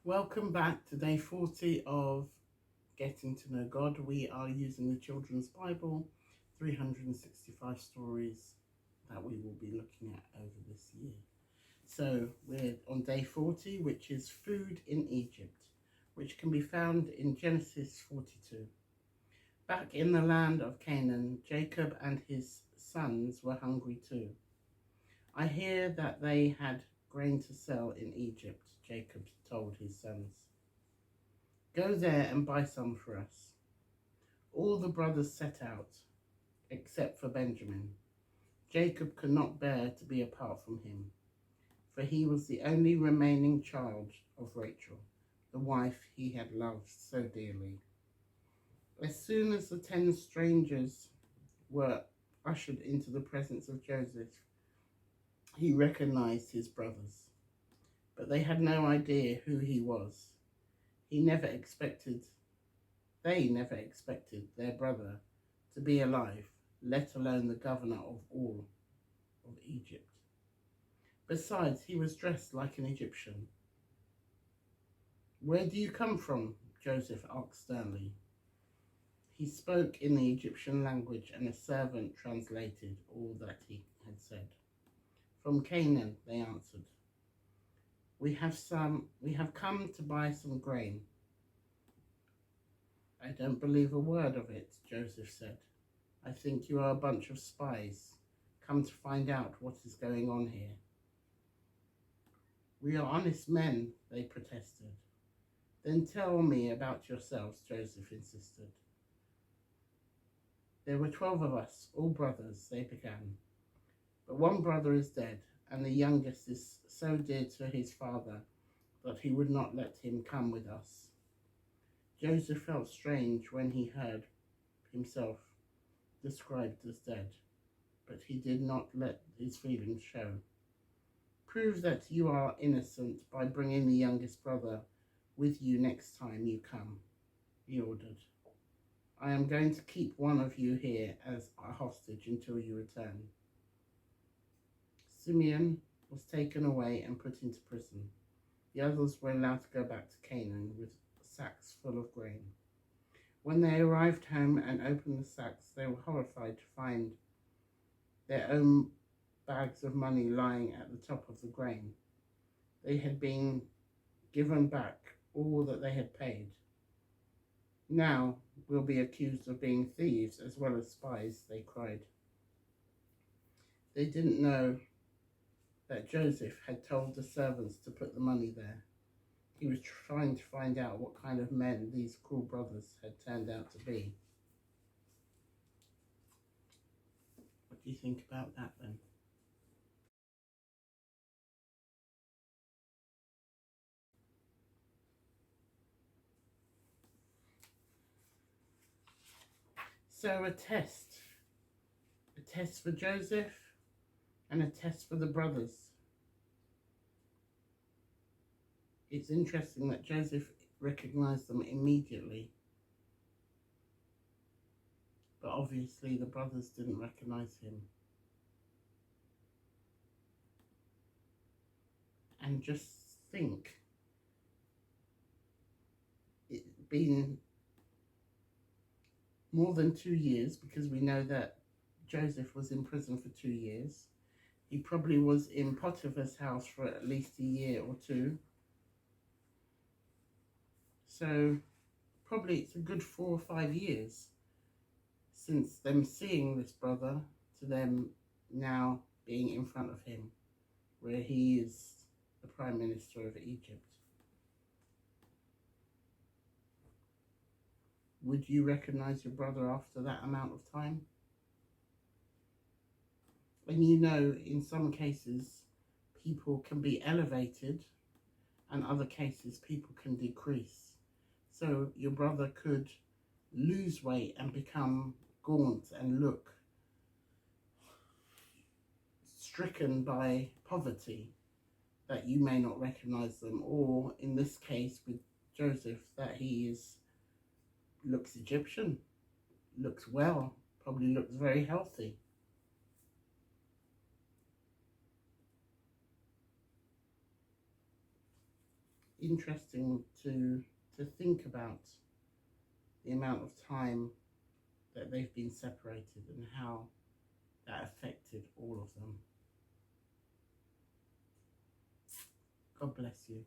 Welcome back to day 40 of Getting to Know God. We are using the Children's Bible, 365 stories that we will be looking at over this year. So we're on day 40, which is food in Egypt, which can be found in Genesis 42. Back in the land of Canaan, Jacob and his sons were hungry too. I hear that they had grain to sell in Egypt, Jacob told his sons. Go there and buy some for us. All the brothers set out, except for Benjamin. Jacob could not bear to be apart from him, for he was the only remaining child of Rachel, the wife he had loved so dearly. As soon as the 10 strangers were ushered into the presence of Joseph, he recognized his brothers, but they had no idea who he was. They never expected their brother to be alive, let alone the governor of all of Egypt. Besides, he was dressed like an Egyptian. Where do you come from? Joseph asked sternly. He spoke in the Egyptian language, and a servant translated all that he had said. From Canaan, they answered. We have come to buy some grain. I don't believe a word of it, Joseph said. I think you are a bunch of spies, come to find out what is going on here. We are honest men, they protested. Then tell me about yourselves, Joseph insisted. There were 12 of us, all brothers, they began. But one brother is dead, and the youngest is so dear to his father that he would not let him come with us. Joseph felt strange when he heard himself described as dead, but he did not let his feelings show. Prove that you are innocent by bringing the youngest brother with you next time you come, he ordered. I am going to keep one of you here as a hostage until you return. Simeon was taken away and put into prison. The others were allowed to go back to Canaan with sacks full of grain. When they arrived home and opened the sacks, they were horrified to find their own bags of money lying at the top of the grain. They had been given back all that they had paid. Now we'll be accused of being thieves as well as spies, they cried. They didn't know that Joseph had told the servants to put the money there. He was trying to find out what kind of men these cruel brothers had turned out to be. What do you think about that then? So a test for Joseph and a test for the brothers. It's interesting that Joseph recognized them immediately, but obviously the brothers didn't recognize him. And just think, it's been more than 2 years, because we know that Joseph was in prison for 2 years. He probably was in Potiphar's house for at least a year or two. So probably it's a good 4 or 5 years since them seeing this brother to them now being in front of him, where he is the Prime Minister of Egypt. Would you recognize your brother after that amount of time? And you know, in some cases, people can be elevated, and other cases, people can decrease. So your brother could lose weight and become gaunt and look stricken by poverty, that you may not recognize them. Or in this case with Joseph, that he looks Egyptian, looks well, probably looks very healthy. interesting to think about the amount of time that they've been separated and how that affected all of them. God bless you.